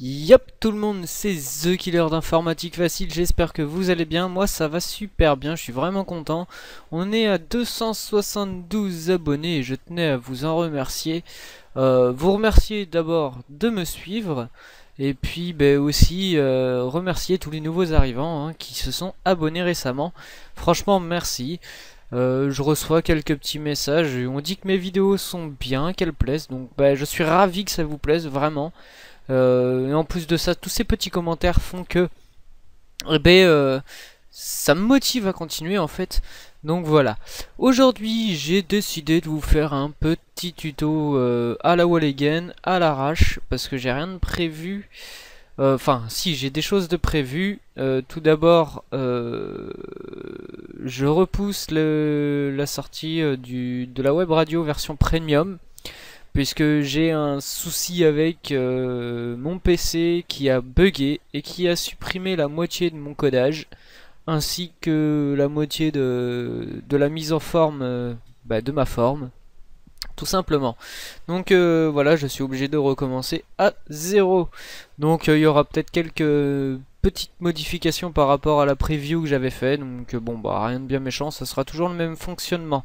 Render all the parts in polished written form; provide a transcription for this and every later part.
Yop tout le monde, c'est The Killer d'Informatique Facile, j'espère que vous allez bien, moi ça va super bien, je suis vraiment content. On est à 272 abonnés et je tenais à vous en remercier. Vous remercier d'abord de me suivre et puis aussi remercier tous les nouveaux arrivants qui se sont abonnés récemment. Franchement merci. Je reçois quelques petits messages et on dit que mes vidéos sont bien, qu'elles plaisent, donc je suis ravi que ça vous plaise vraiment. Et en plus de ça, tous ces petits commentaires font que ça me motive à continuer en fait. Donc voilà. Aujourd'hui, j'ai décidé de vous faire un petit tuto à la wall again, à l'arrache, parce que j'ai rien de prévu. Enfin, si, j'ai des choses de prévues. Tout d'abord, je repousse la sortie de la web radio version premium, puisque j'ai un souci avec mon PC qui a bugué et qui a supprimé la moitié de mon codage ainsi que la moitié de la mise en forme de ma forme, tout simplement. Donc voilà, je suis obligé de recommencer à zéro. Donc il y aura peut-être quelques petites modifications par rapport à la preview que j'avais fait, donc rien de bien méchant, ça sera toujours le même fonctionnement.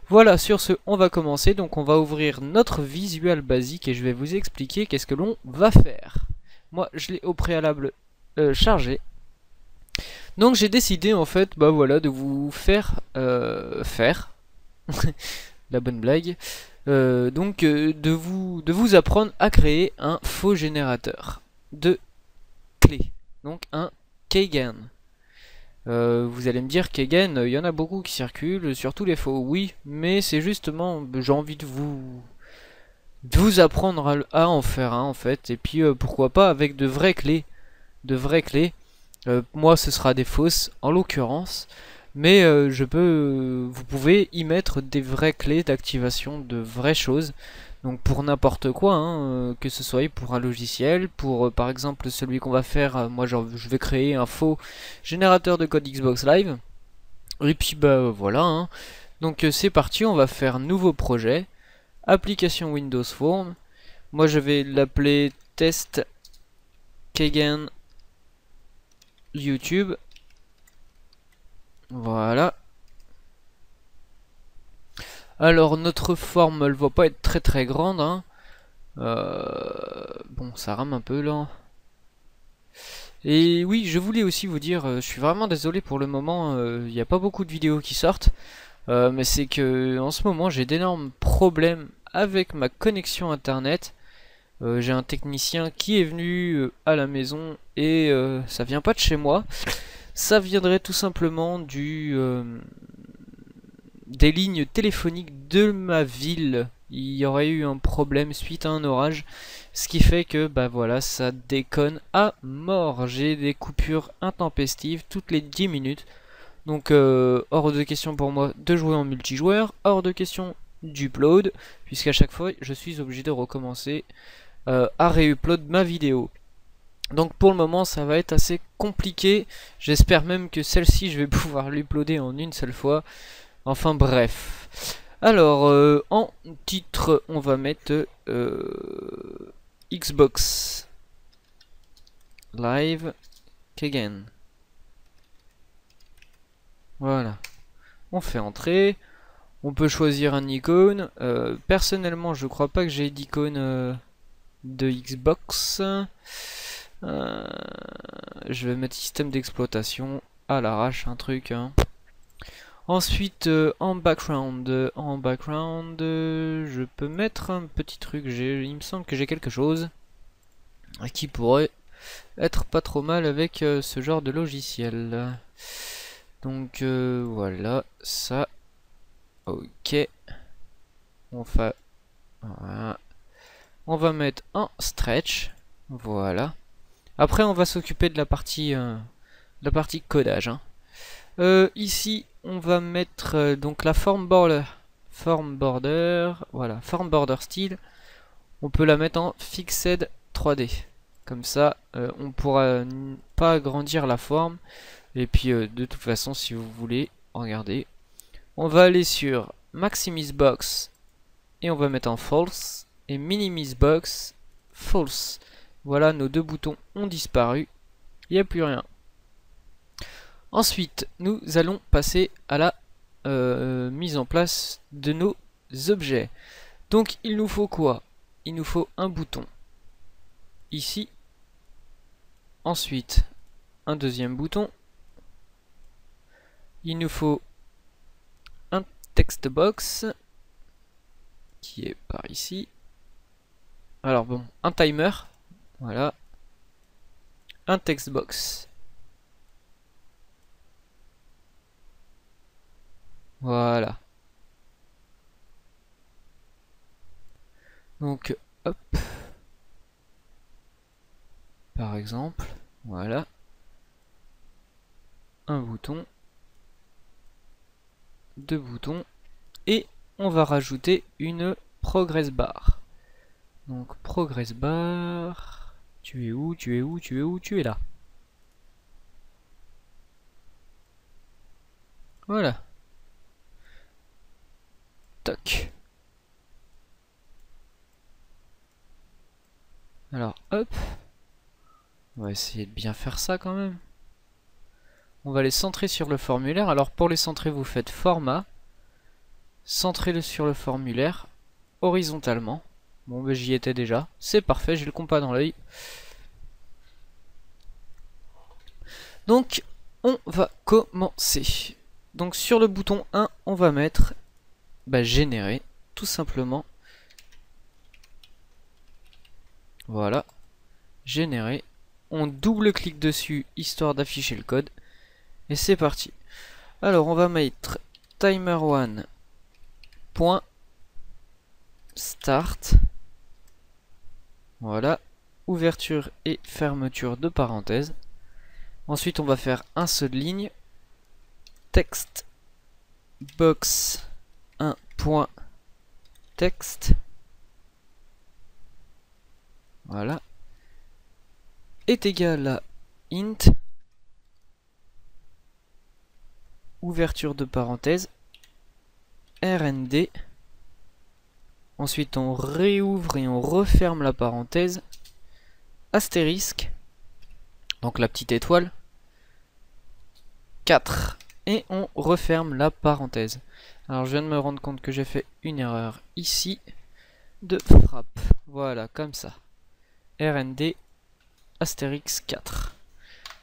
Voilà, sur ce, on va commencer. Donc on va ouvrir notre visual basique et je vais vous expliquer qu'est-ce que l'on va faire. Moi, je l'ai au préalable chargé. Donc j'ai décidé en fait, de vous faire la bonne blague. De vous apprendre à créer un faux générateur de clés. Donc un keygen. Vous allez me dire qu'Egen, il y en a beaucoup qui circulent, surtout les faux, oui, mais c'est justement, j'ai envie de vous apprendre à en faire un en fait, et puis pourquoi pas avec de vraies clés, moi ce sera des fausses en l'occurrence, mais vous pouvez y mettre des vraies clés d'activation de vraies choses. Donc pour n'importe quoi, que ce soit pour un logiciel, pour par exemple celui qu'on va faire, moi je vais créer un faux générateur de code Xbox Live. Et puis voilà, donc c'est parti, on va faire nouveau projet, application Windows Form. Moi je vais l'appeler test keygen YouTube. Voilà. Alors notre forme, elle va pas être très grande, bon, ça rame un peu là. Et oui, je voulais aussi vous dire, je suis vraiment désolé pour le moment, il n'y a pas beaucoup de vidéos qui sortent, mais c'est que en ce moment j'ai d'énormes problèmes avec ma connexion internet. J'ai un technicien qui est venu à la maison et ça vient pas de chez moi, ça viendrait tout simplement des lignes téléphoniques de ma ville. Il y aurait eu un problème suite à un orage, ce qui fait que voilà, ça déconne à mort. J'ai des coupures intempestives toutes les 10 minutes. Donc hors de question pour moi de jouer en multijoueur, hors de question d'upload, puisqu'à chaque fois je suis obligé de recommencer à réupload ma vidéo. Donc pour le moment ça va être assez compliqué. J'espère même que celle-ci je vais pouvoir l'uploader en une seule fois. Enfin bref. Alors en titre on va mettre Xbox Live Keygen. Voilà. On fait entrer. On peut choisir un icône. Personnellement je crois pas que j'ai d'icône de Xbox. Je vais mettre système d'exploitation à l'arrache, un truc. Ensuite, en background, je peux mettre un petit truc. Il me semble que j'ai quelque chose qui pourrait être pas trop mal avec ce genre de logiciel. Donc voilà, ça. Ok. Voilà. On va mettre un stretch. Voilà. Après, on va s'occuper de la partie codage. Ici, on va mettre donc la form border. Voilà, form border style. On peut la mettre en fixed 3D. Comme ça, on pourra pas agrandir la forme. Et puis, de toute façon, si vous voulez, regardez. On va aller sur Maximise Box et on va mettre en false. Et Minimize Box, false. Voilà, nos deux boutons ont disparu. Il n'y a plus rien. Ensuite, nous allons passer à la mise en place de nos objets. Donc, il nous faut quoi? Il nous faut un bouton ici. Ensuite, un deuxième bouton. Il nous faut un text box qui est par ici. Alors bon, un timer. Voilà. Un text box. Voilà. Donc, hop. Par exemple, voilà. Un bouton. Deux boutons. Et on va rajouter une progress bar. Donc, progress bar. Tu es où? Tu es où? Tu es où? Tu es là. Voilà. Toc. Alors, hop. On va essayer de bien faire ça quand même. On va les centrer sur le formulaire. Alors, pour les centrer, vous faites format. Centrez-le sur le formulaire. Horizontalement. Bon, ben, j'y étais déjà. C'est parfait, j'ai le compas dans l'œil. Donc, on va commencer. Donc, sur le bouton 1, on va mettre générer, tout simplement. Voilà. Générer. On double-clique dessus, histoire d'afficher le code. Et c'est parti. Alors, on va mettre timer1 point start. Voilà. Ouverture et fermeture de parenthèses. Ensuite, on va faire un seul ligne. Text box 1 point text. Voilà. Est égal à int. Ouverture de parenthèse. rnd. Ensuite, on réouvre et on referme la parenthèse. Astérisque. Donc la petite étoile. 4. Et on referme la parenthèse. Alors je viens de me rendre compte que j'ai fait une erreur ici de frappe. Voilà, comme ça. rnd astérix 4.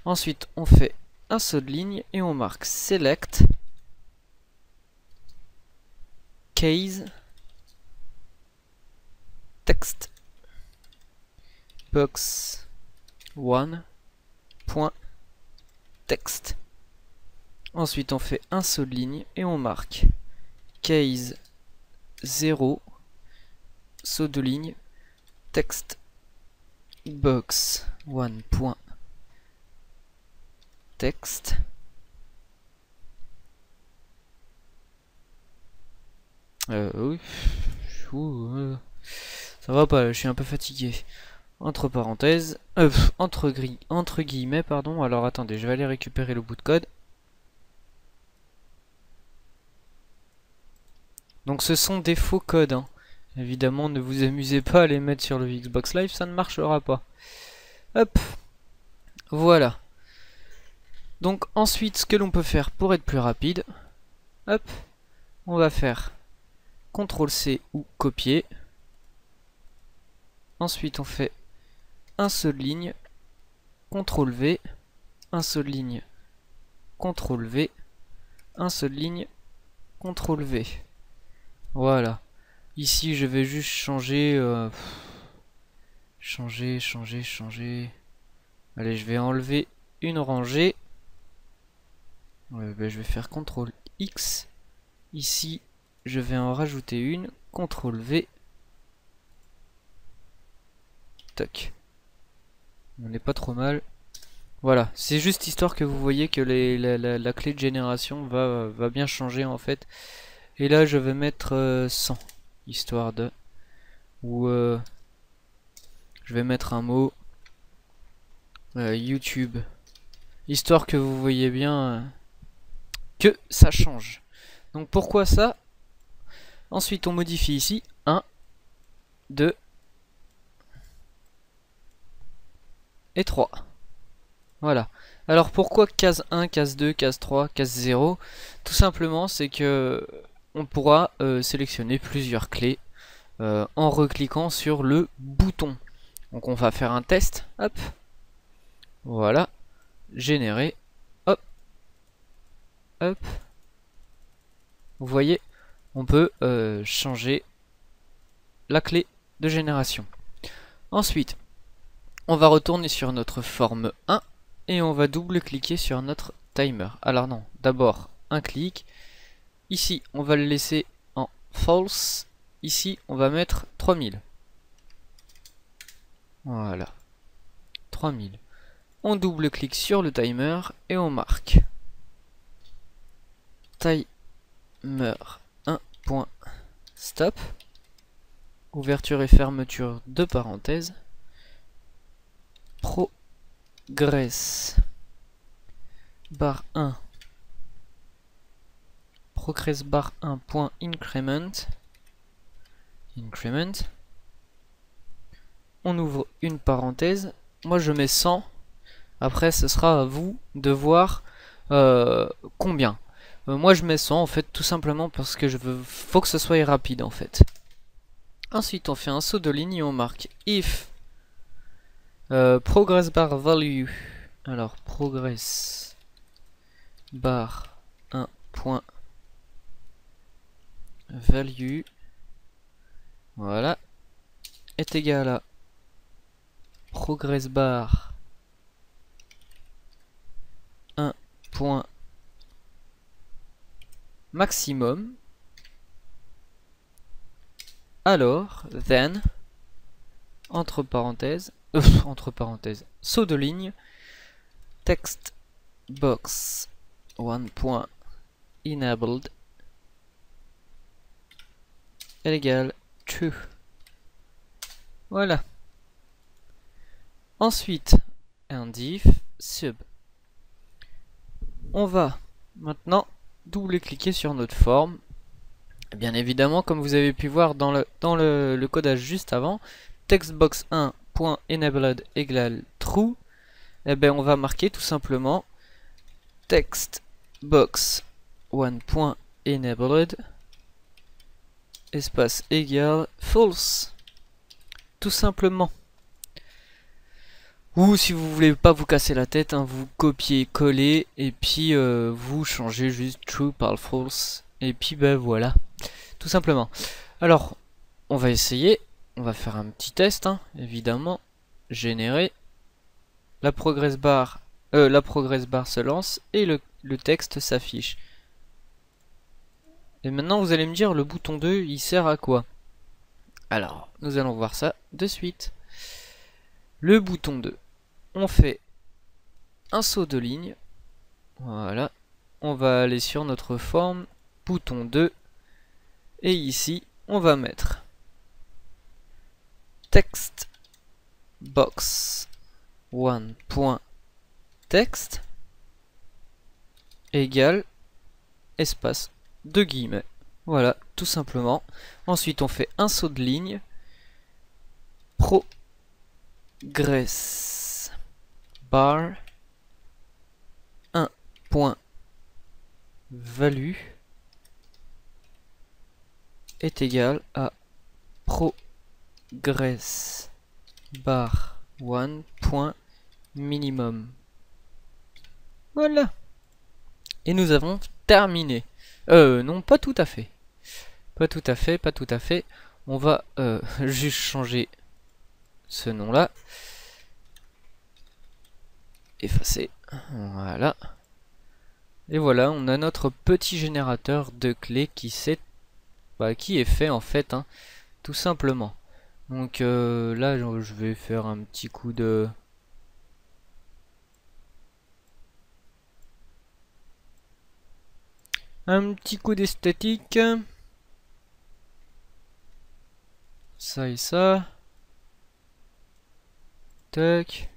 Ensuite, on fait un saut de ligne et on marque select case text box 1 point text. Ensuite, on fait un saut de ligne et on marque case 0 saut de ligne text box 1 point text. Oui. Ça va pas, je suis un peu fatigué. Entre parenthèses, entre guillemets, pardon. Alors attendez, je vais aller récupérer le bout de code. Donc ce sont des faux codes, hein. Évidemment, ne vous amusez pas à les mettre sur le Xbox Live, ça ne marchera pas. Hop, voilà. Donc ensuite, ce que l'on peut faire pour être plus rapide, hop, on va faire CTRL-C ou copier. Ensuite, on fait un seul ligne, CTRL-V, un seul ligne, CTRL-V, un seul ligne, CTRL-V. Voilà. Ici, je vais juste changer... changer. Allez, je vais enlever une rangée. Je vais faire CTRL X. Ici, je vais en rajouter une. CTRL V. Tac. On n'est pas trop mal. Voilà, c'est juste histoire que vous voyez que la clé de génération va bien changer en fait. Et là, je vais mettre 100. Histoire de... Ou... je vais mettre un mot. YouTube. Histoire que vous voyez bien que ça change. Donc pourquoi ça? Ensuite on modifie ici 1, 2, et 3. Voilà. Alors pourquoi case 1, case 2, case 3, case 0? Tout simplement c'est que on pourra sélectionner plusieurs clés en recliquant sur le bouton. Donc on va faire un test. Hop. Voilà. Générer. Hop. Hop. Vous voyez, on peut changer la clé de génération. Ensuite, on va retourner sur notre forme 1 et on va double-cliquer sur notre timer. Alors non, d'abord un clic. Ici, on va le laisser en false. Ici, on va mettre 3000. Voilà. 3000. On double-clique sur le timer et on marque timer 1.stop. Ouverture et fermeture de parenthèses. Progress bar 1. Progress bar 1.increment. Increment. On ouvre une parenthèse. Moi je mets 100. Après ce sera à vous de voir combien. Moi je mets 100 en fait tout simplement parce que faut que ce soit rapide en fait. Ensuite on fait un saut de ligne et on marque if progress bar value. Alors progress bar 1 point value, voilà, est égal à progress bar 1 point maximum. Alors then entre parenthèses saut de ligne text box 1 point enabled est égal true. Voilà. Ensuite un div sub. On va maintenant double-cliquer sur notre forme. Bien évidemment, comme vous avez pu voir dans le codage juste avant, textbox1.enabled égale true. Et bien on va marquer tout simplement textbox1.enabled espace égal false. Tout simplement. Ou si vous voulez pas vous casser la tête, hein, vous copiez, collez et puis vous changez juste true par false. Et puis ben voilà, tout simplement. Alors, on va essayer, on va faire un petit test, hein, évidemment. Générer. La progress bar se lance et le texte s'affiche. Et maintenant vous allez me dire le bouton 2 il sert à quoi? Alors, nous allons voir ça de suite. Le bouton 2, on fait un saut de ligne. Voilà. On va aller sur notre forme, bouton 2. Et ici, on va mettre text box 1.text égale espace de guillemets. Voilà, tout simplement. Ensuite, on fait un saut de ligne. Progress bar 1 point value est égal à progress bar 1 point minimum. Voilà. Et nous avons terminé. Non, pas tout à fait. Pas tout à fait, pas tout à fait. On va juste changer ce nom-là. Effacer. Voilà. Et voilà, on a notre petit générateur de clés qui est fait en fait, hein, tout simplement. Donc là, je vais faire un petit coup de... Un petit coup d'esthétique. Ça et ça. Tac.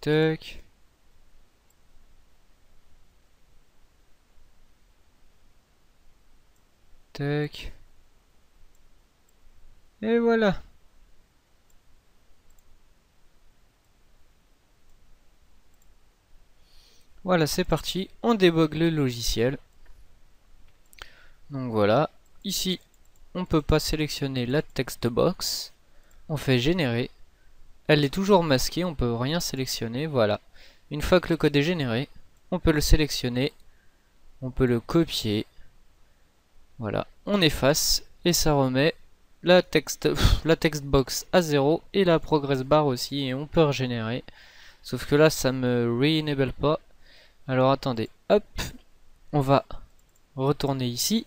Tac. Tac. Et voilà. Voilà, c'est parti, on débug le logiciel. Donc voilà, ici on peut pas sélectionner la text box. On fait générer. Elle est toujours masquée, on peut rien sélectionner, voilà. Une fois que le code est généré, on peut le sélectionner, on peut le copier. Voilà, on efface et ça remet la text box à 0 et la progress bar aussi, et on peut régénérer. Sauf que là ça me re-enable pas. Alors attendez, hop, on va retourner ici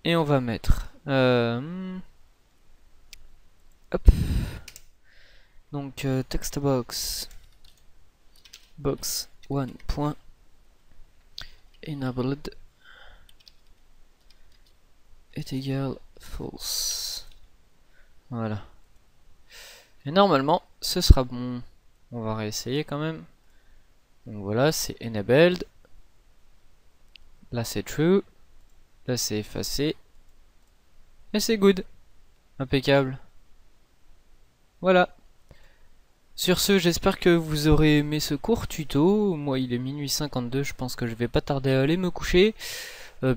et on va mettre hop, donc text box 1.enabled est égal false. Voilà. Et normalement ce sera bon. On va réessayer quand même. Donc voilà, c'est enabled. Là c'est true. Là c'est effacé. Et c'est good. Impeccable. Voilà. Sur ce, j'espère que vous aurez aimé ce court tuto. Moi il est minuit 52, je pense que je vais pas tarder à aller me coucher.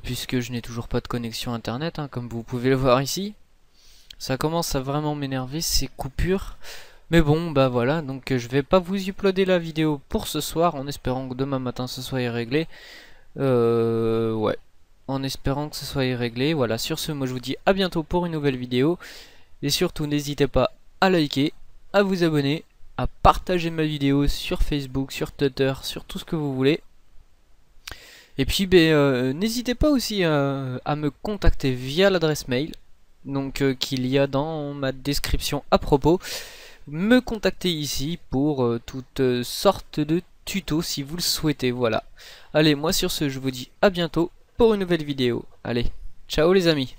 Puisque je n'ai toujours pas de connexion internet, hein, comme vous pouvez le voir ici. Ça commence à vraiment m'énerver ces coupures. Mais bon, bah voilà, donc je vais pas vous uploader la vidéo pour ce soir, en espérant que demain matin ce soit réglé. Ouais, en espérant que ce soit réglé. Voilà, sur ce, moi je vous dis à bientôt pour une nouvelle vidéo. Et surtout, n'hésitez pas à liker, à vous abonner, à partager ma vidéo sur Facebook, sur Twitter, sur tout ce que vous voulez. Et puis, n'hésitez pas aussi à me contacter via l'adresse mail, donc qu'il y a dans ma description à propos. Me contacter ici pour toutes sortes de tutos si vous le souhaitez. Voilà. Allez, moi sur ce, je vous dis à bientôt pour une nouvelle vidéo. Allez, ciao les amis.